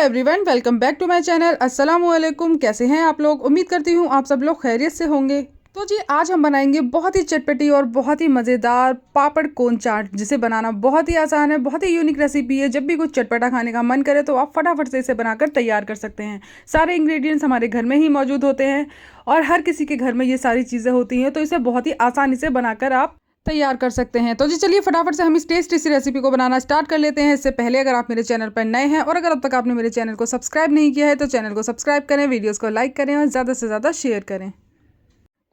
Everyone, welcome back to my channel. अस्सलाम वालेकुम। कैसे हैं आप लोग? उम्मीद करती हूँ आप सब लोग खैरियत से होंगे। तो जी आज हम बनाएंगे बहुत ही चटपटी और बहुत ही मज़ेदार पापड़ कोन चाट, जिसे बनाना बहुत ही आसान है, बहुत ही यूनिक रेसिपी है। जब भी कुछ चटपटा खाने का मन करे तो आप फटाफट से इसे बनाकर तैयार कर सकते हैं। सारे इंग्रेडिएंट्स हमारे घर में ही मौजूद होते हैं और हर किसी के घर में ये सारी चीज़ें होती हैं, तो इसे बहुत ही आसानी से बनाकर आप तैयार कर सकते हैं। तो जी चलिए फटाफट से हम इस टेस्टी सी रेसिपी को बनाना स्टार्ट कर लेते हैं। इससे पहले अगर आप मेरे चैनल पर नए हैं और अगर अब तक आपने मेरे चैनल को सब्सक्राइब नहीं किया है तो चैनल को सब्सक्राइब करें, वीडियोस को लाइक करें और ज़्यादा से ज़्यादा शेयर करें।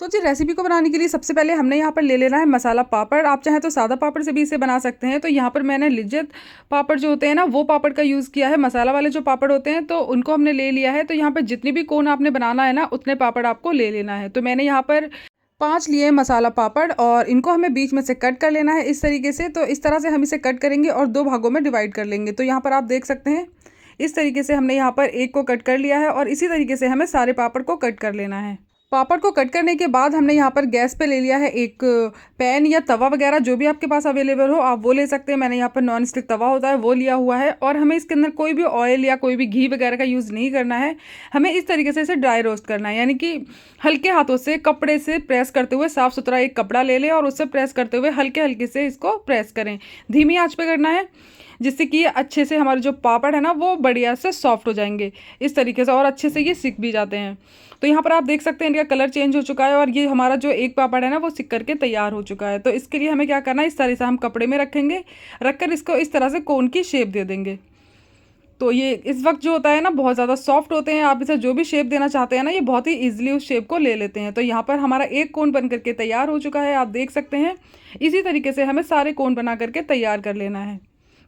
तो जी रेसिपी को बनाने के लिए सबसे पहले हमने यहाँ पर ले लेना है मसाला पापड़। आप चाहें तो सादा पापड़ से भी इसे बना सकते हैं। तो यहाँ पर मैंने लिज्जत पापड़ जो होते हैं ना, वो पापड़ का यूज़ किया है। मसाला वाले जो पापड़ होते हैं तो उनको हमने ले लिया है। तो यहाँ पर जितनी भी कोन आपने बनाना है ना, उतने पापड़ आपको ले लेना है। तो मैंने यहाँ पर 5 लिए मसाला पापड़ और इनको हमें बीच में से कट कर लेना है इस तरीके से। तो इस तरह से हम इसे कट करेंगे और 2 भागों में डिवाइड कर लेंगे। तो यहाँ पर आप देख सकते हैं इस तरीके से हमने यहाँ पर एक को कट कर लिया है और इसी तरीके से हमें सारे पापड़ को कट कर लेना है। पापड़ को कट करने के बाद हमने यहाँ पर गैस पे ले लिया है एक पैन या तवा वगैरह, जो भी आपके पास अवेलेबल हो आप वो ले सकते हैं। मैंने यहाँ पर नॉन स्टिक तवा होता है वो लिया हुआ है और हमें इसके अंदर कोई भी ऑयल या कोई भी घी वगैरह का यूज़ नहीं करना है। हमें इस तरीके से इसे ड्राई रोस्ट करना है, यानी कि हल्के हाथों से कपड़े से प्रेस करते हुए, साफ़ सुथरा एक कपड़ा ले लें और उससे प्रेस करते हुए हल्के हल्के से इसको प्रेस करें। धीमी आँच पर करना है, जिससे कि अच्छे से हमारे जो पापड़ है ना वो बढ़िया से सॉफ्ट हो जाएंगे इस तरीके से और अच्छे से ये सिक भी जाते हैं। तो यहाँ पर आप देख सकते हैं इनका कलर चेंज हो चुका है और ये हमारा जो एक पापड़ है ना वो सिक करके तैयार हो चुका है। तो इसके लिए हमें क्या करना है, इस तरह से हम कपड़े में रखेंगे, रखकर इसको इस तरह से कोन की शेप दे देंगे। तो ये इस वक्त जो होता है ना बहुत ज़्यादा सॉफ्ट होते हैं। आप इसे जो भी शेप देना चाहते हैं ना, ये बहुत ही ईजिली उस शेप को ले लेते हैं। तो यहाँ पर हमारा एक कोन बन करके तैयार हो चुका है, आप देख सकते हैं। इसी तरीके से हमें सारे कोन बना करके तैयार कर लेना है।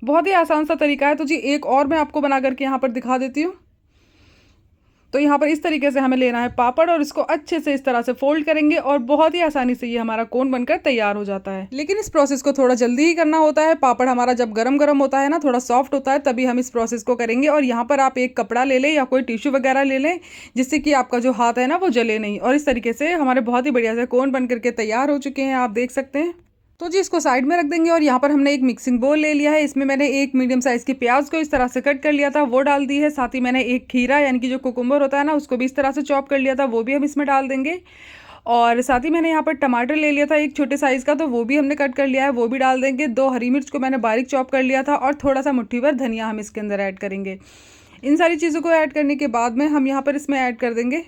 बहुत ही आसान सा तरीका है। तो जी एक और मैं आपको बना करके यहाँ पर दिखा देती हूँ। तो यहाँ पर इस तरीके से हमें लेना है पापड़ और इसको अच्छे से इस तरह से फोल्ड करेंगे और बहुत ही आसानी से ये हमारा कोन बनकर तैयार हो जाता है। लेकिन इस प्रोसेस को थोड़ा जल्दी ही करना होता है। पापड़ हमारा जब गरम गरम होता है ना, थोड़ा सॉफ्ट होता है, तभी हम इस प्रोसेस को करेंगे। और यहाँ पर आप एक कपड़ा ले लें या कोई टिश्यू वगैरह ले लें, जिससे कि आपका जो हाथ है ना वो जले नहीं। और इस तरीके से हमारे बहुत ही बढ़िया से कोन बन करके तैयार हो चुके हैं, आप देख सकते हैं। तो जी इसको साइड में रख देंगे और यहाँ पर हमने एक मिक्सिंग बोल ले लिया है। इसमें मैंने एक मीडियम साइज़ की प्याज को इस तरह से कट कर लिया था, वो डाल दी है। साथ ही मैंने एक खीरा यानी कि जो कुकुम्बर होता है ना, उसको भी इस तरह से चॉप कर लिया था, वो भी हम इसमें डाल देंगे। और साथ ही मैंने यहाँ पर टमाटर ले लिया था एक छोटे साइज़ का, तो वो भी हमने कट कर लिया है, वो भी डाल देंगे। 2 हरी मिर्च को मैंने बारीक चॉप कर लिया था और थोड़ा सा मुट्ठी भर धनिया हम इसके अंदर ऐड करेंगे। इन सारी चीज़ों को ऐड करने के बाद में हम यहाँ पर इसमें ऐड कर देंगे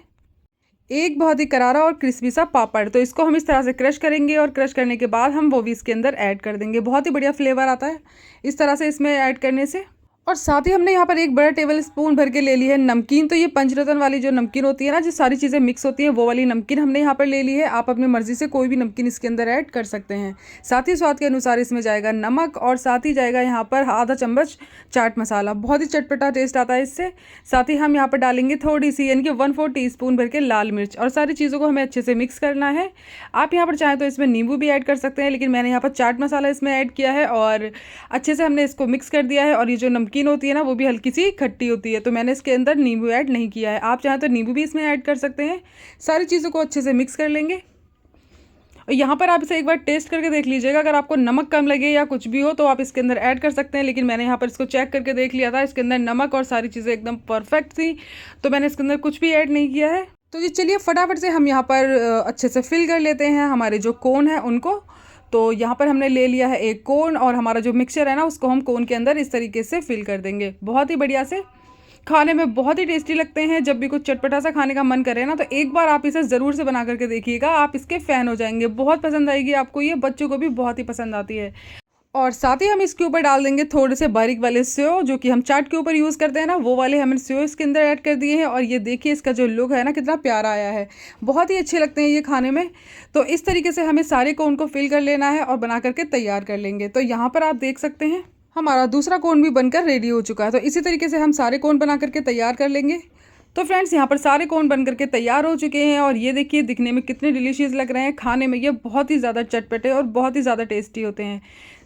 एक बहुत ही करारा और क्रिस्पी सा पापड़। तो इसको हम इस तरह से क्रश करेंगे और क्रश करने के बाद हम वो भी इसके अंदर ऐड कर देंगे। बहुत ही बढ़िया फ्लेवर आता है इस तरह से इसमें ऐड करने से। और साथ ही हमने यहाँ पर एक बड़ा टेबल स्पून भर के ले ली है नमकीन। तो ये पंचरत्न वाली जो नमकीन होती है ना, जो सारी चीज़ें मिक्स होती हैं, वो वाली नमकीन हमने यहाँ पर ले ली है। आप अपनी मर्ज़ी से कोई भी नमकीन इसके अंदर ऐड कर सकते हैं। साथ ही स्वाद के अनुसार इसमें जाएगा नमक और साथ ही जाएगा यहाँ पर आधा चम्मच चाट मसाला। बहुत ही चटपटा टेस्ट आता है इससे। साथ ही हम यहाँ पर डालेंगे थोड़ी सी यानी कि 1/4 टीस्पून भर के लाल मिर्च और सारी चीज़ों को हमें अच्छे से मिक्स करना है। आप यहाँ पर चाहें तो इसमें नींबू भी ऐड कर सकते हैं, लेकिन मैंने यहाँ पर चाट मसाला इसमें ऐड किया है और अच्छे से हमने इसको मिक्स कर दिया है। और ये जो नमकीन होती है ना, वो भी हल्की सी खट्टी होती है, तो मैंने इसके अंदर नींबू ऐड नहीं किया है। आप चाहें तो नींबू भी इसमें ऐड कर सकते हैं। सारी चीज़ों को अच्छे से मिक्स कर लेंगे और यहाँ पर आप इसे एक बार टेस्ट करके देख लीजिएगा। अगर आपको नमक कम लगे या कुछ भी हो तो आप इसके अंदर ऐड कर सकते हैं, लेकिन मैंने यहाँ पर इसको चेक करके देख लिया था, इसके अंदर नमक और सारी चीज़ें एकदम परफेक्ट थी, तो मैंने इसके अंदर कुछ भी ऐड नहीं किया है। तो ये चलिए फटाफट से हम यहाँ पर अच्छे से फिल कर लेते हैं हमारे जो कोन है उनको। तो यहाँ पर हमने ले लिया है एक कोन और हमारा जो मिक्सचर है ना, उसको हम कोन के अंदर इस तरीके से फिल कर देंगे। बहुत ही बढ़िया से, खाने में बहुत ही टेस्टी लगते हैं। जब भी कुछ चटपटा सा खाने का मन करे ना, तो एक बार आप इसे ज़रूर से बना करके देखिएगा, आप इसके फ़ैन हो जाएंगे। बहुत पसंद आएगी आपको ये, बच्चों को भी बहुत ही पसंद आती है। और साथ ही हम इसके ऊपर डाल देंगे थोड़े से बारीक वाले सेव, जो कि हम चाट के ऊपर यूज़ करते हैं ना, वो वाले हमने सेव इसके अंदर ऐड कर दिए हैं। और ये देखिए इसका जो लुक है ना, कितना प्यारा आया है। बहुत ही अच्छे लगते हैं ये खाने में। तो इस तरीके से हमें सारे कोन को फिल कर लेना है और बना करके तैयार कर लेंगे। तो यहाँ पर आप देख सकते हैं हमारा दूसरा कोन भी बनकर रेडी हो चुका है। तो इसी तरीके से हम सारे कोन बना करके तैयार कर लेंगे। तो फ्रेंड्स यहाँ पर सारे कोन बन करके तैयार हो चुके हैं और ये देखिए दिखने में कितने डिलीशियस लग रहे हैं। खाने में ये बहुत ही ज़्यादा चटपटे और बहुत ही ज़्यादा टेस्टी होते हैं।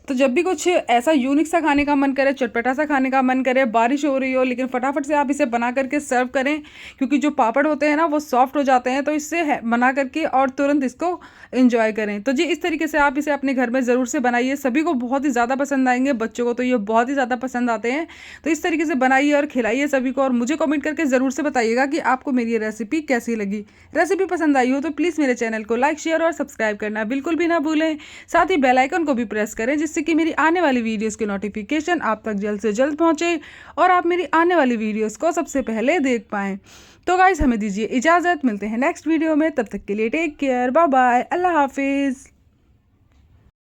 तो जब भी कुछ ऐसा यूनिक सा खाने का मन करे, चटपटा सा खाने का मन करे, बारिश हो रही हो, लेकिन फटाफट से आप इसे बना करके सर्व करें, क्योंकि जो पापड़ होते हैं ना वो सॉफ्ट हो जाते हैं, तो इससे बना करके और तुरंत इसको एंजॉय करें। तो जी इस तरीके से आप इसे अपने घर में ज़रूर से बनाइए, सभी को बहुत ही ज़्यादा पसंद आएंगे, बच्चों को तो ये बहुत ही ज़्यादा पसंद आते हैं। तो इस तरीके से बनाइए और खिलाइए सभी को, और मुझे कमेंट करके ज़रूर से बताइएगा कि आपको मेरी ये रेसिपी कैसी लगी। रेसिपी पसंद आई हो तो प्लीज़ मेरे चैनल को लाइक, शेयर और सब्सक्राइब करना बिल्कुल भी ना भूलें। साथ ही बेल आइकन को भी प्रेस करें, जिससे कि मेरी आने वाली वीडियोस के नोटिफिकेशन आप तक जल्द से जल्द पहुंचे और आप मेरी आने वाली वीडियोस को सबसे पहले देख पाएं। तो गाइस हमें दीजिए इजाज़त, मिलते हैं नेक्स्ट वीडियो में, तब तक के लिए टेक केयर, बाय बाय, अल्लाह हाफिज़।